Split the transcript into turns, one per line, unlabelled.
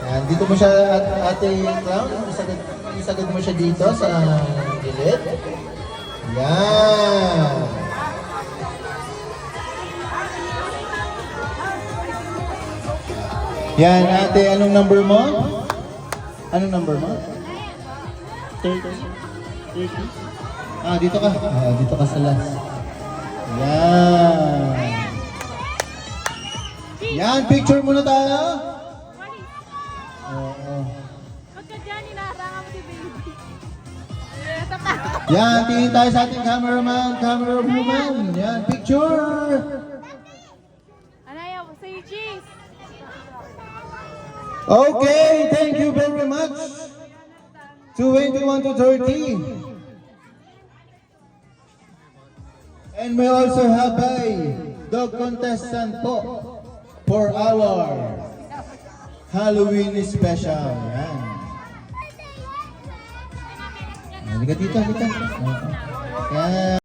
Yan, dito mo siya, ate Clown, isagad mo siya dito sa gilid. Yan. Yan, ate, anong number mo? Anong number mo? 30. 30? Ah, dito ka. Ah, dito ka sa last. Yan. Yan, picture muna tayo. Oo.
Pagka dyan, inaharangan mo si baby.
Yan, tingin tayo sa ating cameraman, camera woman. Yan, picture.
Anaya, say cheese.
Okay, thank you very much. 21 to 30. And we also have a dog contestant po for our Halloween special. Yan. Halika dito, halika. Yan.